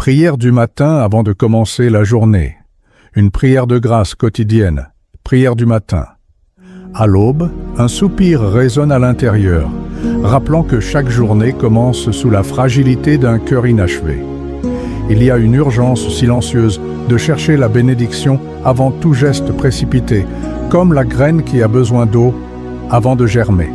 Prière du matin avant de commencer la journée. Une prière de grâce quotidienne. Prière du matin. À l'aube, un soupir résonne à l'intérieur, rappelant que chaque journée commence sous la fragilité d'un cœur inachevé. Il y a une urgence silencieuse de chercher la bénédiction avant tout geste précipité, comme la graine qui a besoin d'eau avant de germer.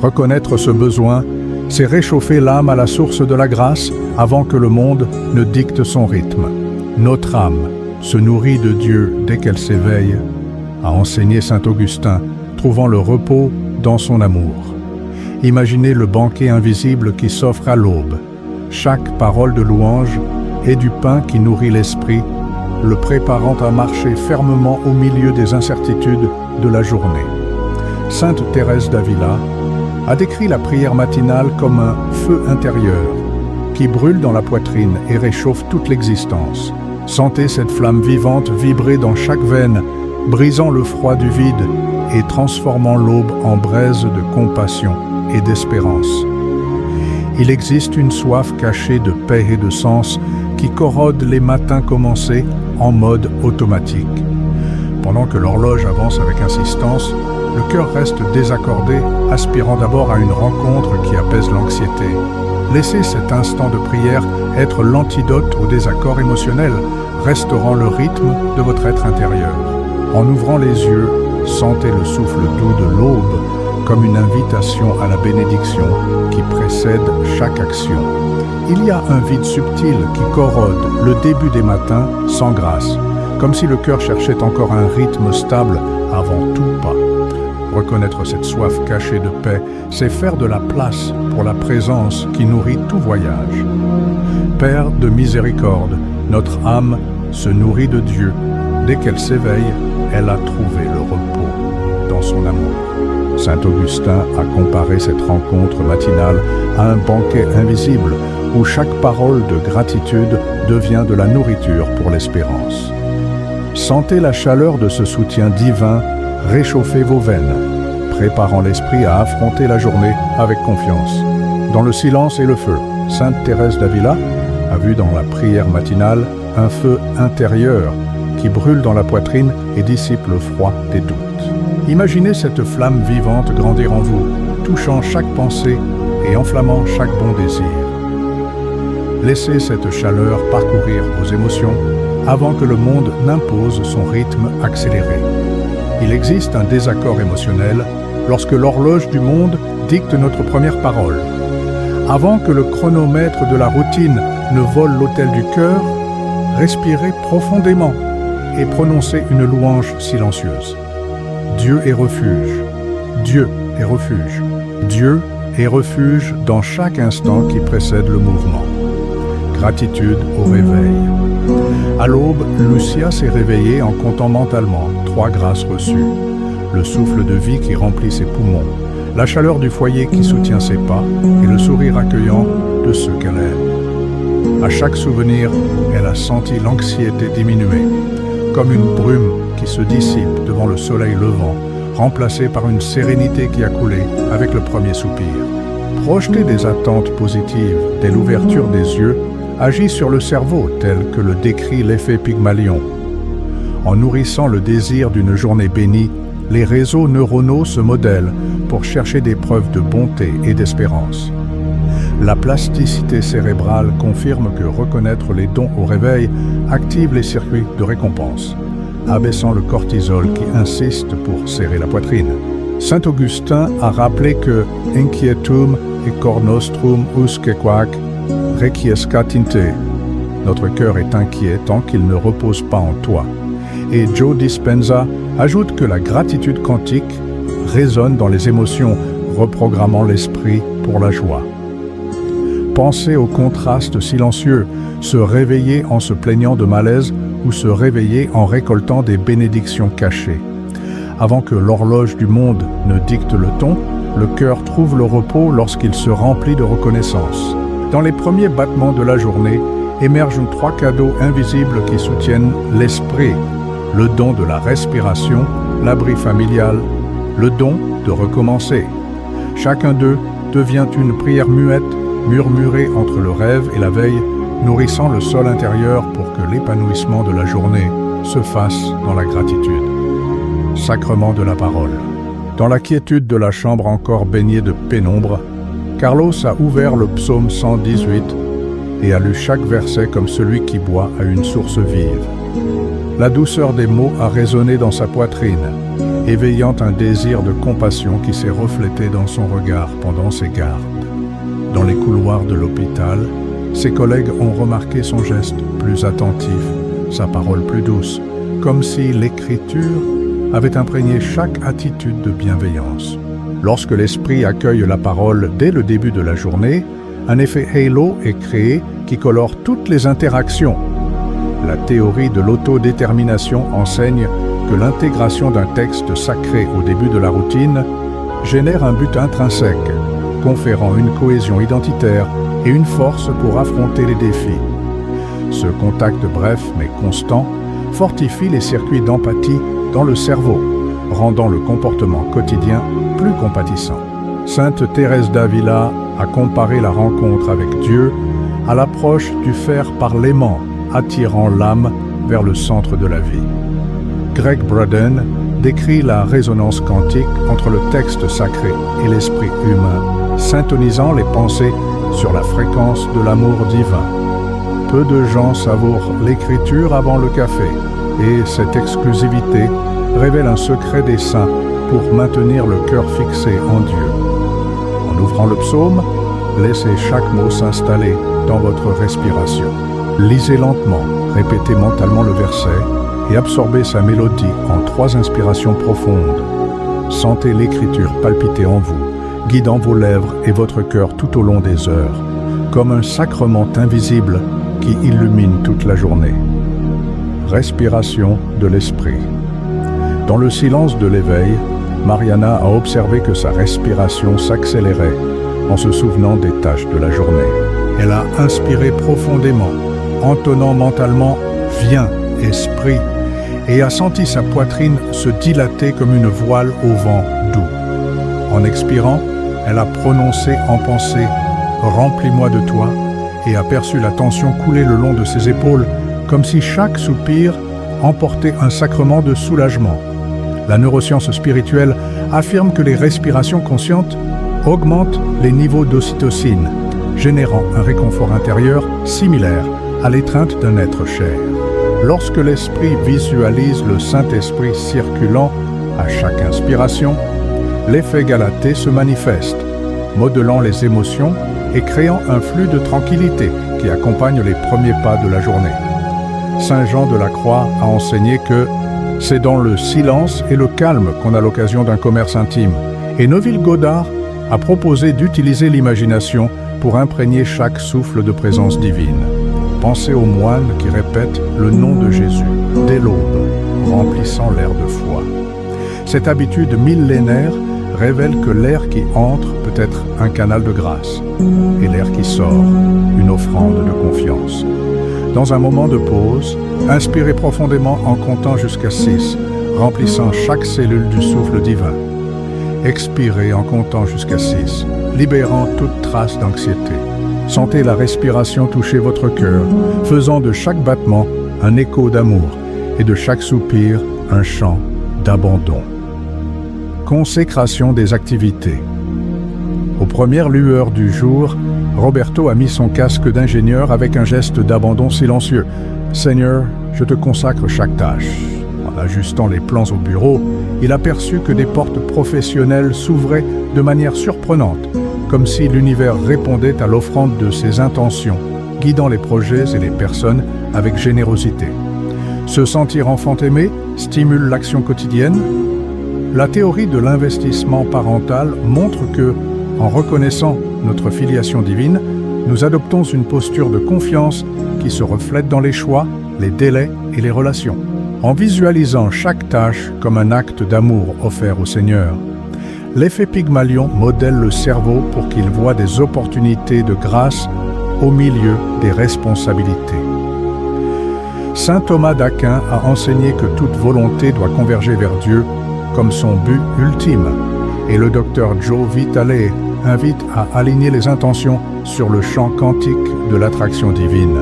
Reconnaître ce besoin, c'est réchauffer l'âme à la source de la grâce avant que le monde ne dicte son rythme. Notre âme se nourrit de Dieu dès qu'elle s'éveille, a enseigné saint Augustin, trouvant le repos dans son amour. Imaginez le banquet invisible qui s'offre à l'aube. Chaque parole de louange est du pain qui nourrit l'esprit, le préparant à marcher fermement au milieu des incertitudes de la journée. Sainte Thérèse d'Avila a décrit la prière matinale comme un feu intérieur qui brûle dans la poitrine et réchauffe toute l'existence. Sentez cette flamme vivante vibrer dans chaque veine, brisant le froid du vide et transformant l'aube en braise de compassion et d'espérance. Il existe une soif cachée de paix et de sens qui corrode les matins commencés en mode automatique. Pendant que l'horloge avance avec insistance, le cœur reste désaccordé, aspirant d'abord à une rencontre qui apaise l'anxiété. Laissez cet instant de prière être l'antidote au désaccord émotionnel, restaurant le rythme de votre être intérieur. En ouvrant les yeux, sentez le souffle doux de l'aube comme une invitation à la bénédiction qui précède chaque action. Il y a un vide subtil qui corrode le début des matins sans grâce, comme si le cœur cherchait encore un rythme stable avant tout pas. Reconnaître cette soif cachée de paix, c'est faire de la place pour la présence qui nourrit tout voyage. Père de miséricorde, notre âme se nourrit de Dieu. Dès qu'elle s'éveille, elle a trouvé le repos dans son amour. Saint Augustin a comparé cette rencontre matinale à un banquet invisible où chaque parole de gratitude devient de la nourriture pour l'espérance. Sentez la chaleur de ce soutien divin réchauffer vos veines, préparant l'esprit à affronter la journée avec confiance. Dans le silence et le feu, sainte Thérèse d'Avila a vu dans la prière matinale un feu intérieur qui brûle dans la poitrine et dissipe le froid des doutes. Imaginez cette flamme vivante grandir en vous, touchant chaque pensée et enflammant chaque bon désir. Laissez cette chaleur parcourir vos émotions avant que le monde n'impose son rythme accéléré. Il existe un désaccord émotionnel lorsque l'horloge du monde dicte notre première parole. Avant que le chronomètre de la routine ne vole l'autel du cœur, respirez profondément et prononcez une louange silencieuse. Dieu est refuge, Dieu est refuge, Dieu est refuge dans chaque instant qui précède le mouvement. Gratitude au réveil. À l'aube, Lucia s'est réveillée en comptant mentalement 3 grâces reçues. Le souffle de vie qui remplit ses poumons, la chaleur du foyer qui soutient ses pas et le sourire accueillant de ceux qu'elle aime. À chaque souvenir, elle a senti l'anxiété diminuer, comme une brume qui se dissipe devant le soleil levant, remplacée par une sérénité qui a coulé avec le premier soupir. Projeter des attentes positives dès l'ouverture des yeux agit sur le cerveau tel que le décrit l'effet Pygmalion. En nourrissant le désir d'une journée bénie, les réseaux neuronaux se modèlent pour chercher des preuves de bonté et d'espérance. La plasticité cérébrale confirme que reconnaître les dons au réveil active les circuits de récompense, abaissant le cortisol qui insiste pour serrer la poitrine. Saint Augustin a rappelé que « inquietum et cor nostrum usque quac requiescat in te ». Notre cœur est inquiet tant qu'il ne repose pas en toi. Et Joe Dispenza ajoute que la gratitude quantique résonne dans les émotions, reprogrammant l'esprit pour la joie. Pensez au contraste silencieux, se réveiller en se plaignant de malaise ou se réveiller en récoltant des bénédictions cachées. Avant que l'horloge du monde ne dicte le ton, le cœur trouve le repos lorsqu'il se remplit de reconnaissance. Dans les premiers battements de la journée, émergent 3 cadeaux invisibles qui soutiennent l'esprit. Le don de la respiration, l'abri familial, le don de recommencer. Chacun d'eux devient une prière muette, murmurée entre le rêve et la veille, nourrissant le sol intérieur pour que l'épanouissement de la journée se fasse dans la gratitude. Sacrement de la parole. Dans la quiétude de la chambre encore baignée de pénombre, Carlos a ouvert le psaume 118 et a lu chaque verset comme celui qui boit à une source vive. La douceur des mots a résonné dans sa poitrine, éveillant un désir de compassion qui s'est reflété dans son regard pendant ses gardes. Dans les couloirs de l'hôpital, ses collègues ont remarqué son geste plus attentif, sa parole plus douce, comme si l'écriture avait imprégné chaque attitude de bienveillance. Lorsque l'esprit accueille la parole dès le début de la journée, un effet halo est créé qui colore toutes les interactions. La théorie de l'autodétermination enseigne que l'intégration d'un texte sacré au début de la routine génère un but intrinsèque, conférant une cohésion identitaire et une force pour affronter les défis. Ce contact bref mais constant fortifie les circuits d'empathie dans le cerveau, rendant le comportement quotidien plus compatissant. Sainte Thérèse d'Avila a comparé la rencontre avec Dieu à l'approche du fer par l'aimant, attirant l'âme vers le centre de la vie. Greg Braden décrit la résonance quantique entre le texte sacré et l'esprit humain, syntonisant les pensées sur la fréquence de l'amour divin. Peu de gens savourent l'écriture avant le café, et cette exclusivité révèle un secret des saints pour maintenir le cœur fixé en Dieu. En ouvrant le psaume, laissez chaque mot s'installer dans votre respiration. Lisez lentement, répétez mentalement le verset et absorbez sa mélodie en 3 inspirations profondes. Sentez l'écriture palpiter en vous, guidant vos lèvres et votre cœur tout au long des heures, comme un sacrement invisible qui illumine toute la journée. Respiration de l'esprit. Dans le silence de l'éveil, Mariana a observé que sa respiration s'accélérait en se souvenant des tâches de la journée. Elle a inspiré profondément, entonnant mentalement « Viens, esprit », et a senti sa poitrine se dilater comme une voile au vent doux. En expirant, elle a prononcé en pensée « Remplis-moi de toi » et a perçu la tension couler le long de ses épaules comme si chaque soupir emportait un sacrement de soulagement. La neuroscience spirituelle affirme que les respirations conscientes augmentent les niveaux d'ocytocine, générant un réconfort intérieur similaire à l'étreinte d'un être cher. Lorsque l'esprit visualise le Saint-Esprit circulant à chaque inspiration, l'effet Galatée se manifeste, modelant les émotions et créant un flux de tranquillité qui accompagne les premiers pas de la journée. Saint Jean de la Croix a enseigné que c'est dans le silence et le calme qu'on a l'occasion d'un commerce intime. Et Neville Goddard a proposé d'utiliser l'imagination pour imprégner chaque souffle de présence divine. Pensez aux moines qui répètent le nom de Jésus dès l'aube, remplissant l'air de foi. Cette habitude millénaire révèle que l'air qui entre peut être un canal de grâce et l'air qui sort, une offrande de confiance. Dans un moment de pause, inspirez profondément en comptant jusqu'à 6, remplissant chaque cellule du souffle divin. Expirez en comptant jusqu'à 6, libérant toute trace d'anxiété. Sentez la respiration toucher votre cœur, faisant de chaque battement un écho d'amour et de chaque soupir un chant d'abandon. Consécration des activités. Aux premières lueurs du jour, Roberto a mis son casque d'ingénieur avec un geste d'abandon silencieux. « Seigneur, je te consacre chaque tâche. » En ajustant les plans au bureau, il aperçut que des portes professionnelles s'ouvraient de manière surprenante, comme si l'univers répondait à l'offrande de ses intentions, guidant les projets et les personnes avec générosité. Se sentir enfant aimé stimule l'action quotidienne. La théorie de l'investissement parental montre que, en reconnaissant notre filiation divine, nous adoptons une posture de confiance qui se reflète dans les choix, les délais et les relations. En visualisant chaque tâche comme un acte d'amour offert au Seigneur, l'effet Pygmalion modèle le cerveau pour qu'il voie des opportunités de grâce au milieu des responsabilités. Saint Thomas d'Aquin a enseigné que toute volonté doit converger vers Dieu comme son but ultime, et le docteur Joe Vitale invite à aligner les intentions sur le champ quantique de l'attraction divine.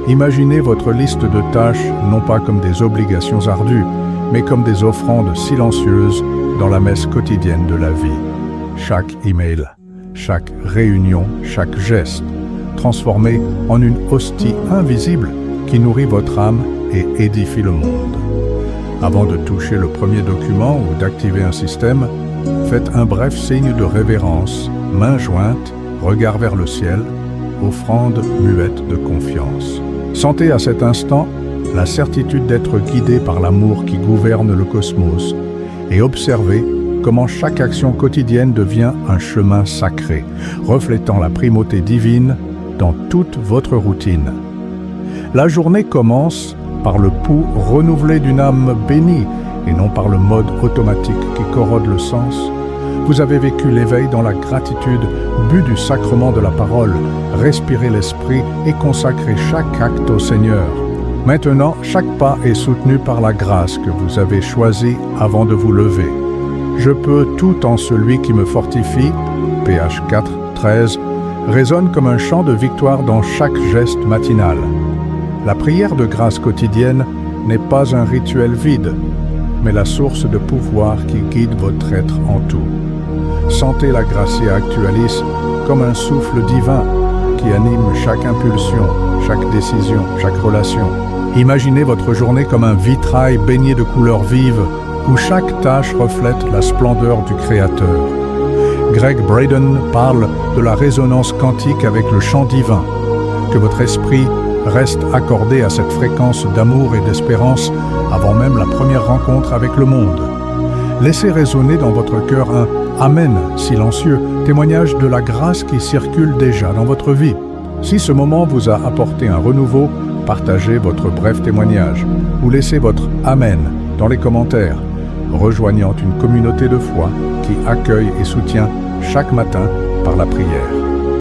Imaginez votre liste de tâches non pas comme des obligations ardues, mais comme des offrandes silencieuses dans la messe quotidienne de la vie. Chaque email, chaque réunion, chaque geste, transformé en une hostie invisible qui nourrit votre âme et édifie le monde. Avant de toucher le premier document ou d'activer un système, faites un bref signe de révérence, main jointe, regard vers le ciel, offrande muette de confiance. Sentez à cet instant la certitude d'être guidé par l'amour qui gouverne le cosmos et observez comment chaque action quotidienne devient un chemin sacré, reflétant la primauté divine dans toute votre routine. La journée commence par le pouls renouvelé d'une âme bénie et non par le mode automatique qui corrode le sens. Vous avez vécu l'éveil dans la gratitude, bu du sacrement de la parole, respiré l'esprit et consacré chaque acte au Seigneur. Maintenant, chaque pas est soutenu par la grâce que vous avez choisie avant de vous lever. Je peux tout en celui qui me fortifie, PH 4, 13, résonne comme un chant de victoire dans chaque geste matinal. La prière de grâce quotidienne n'est pas un rituel vide, mais la source de pouvoir qui guide votre être en tout. Sentez la Gratia Actualis comme un souffle divin qui anime chaque impulsion, chaque décision, chaque relation. Imaginez votre journée comme un vitrail baigné de couleurs vives où chaque tâche reflète la splendeur du Créateur. Greg Braden parle de la résonance quantique avec le chant divin, que votre esprit reste accordé à cette fréquence d'amour et d'espérance avant même la première rencontre avec le monde. Laissez résonner dans votre cœur un « Amen » silencieux, témoignage de la grâce qui circule déjà dans votre vie. Si ce moment vous a apporté un renouveau, partagez votre bref témoignage ou laissez votre « Amen » dans les commentaires, rejoignant une communauté de foi qui accueille et soutient chaque matin par la prière.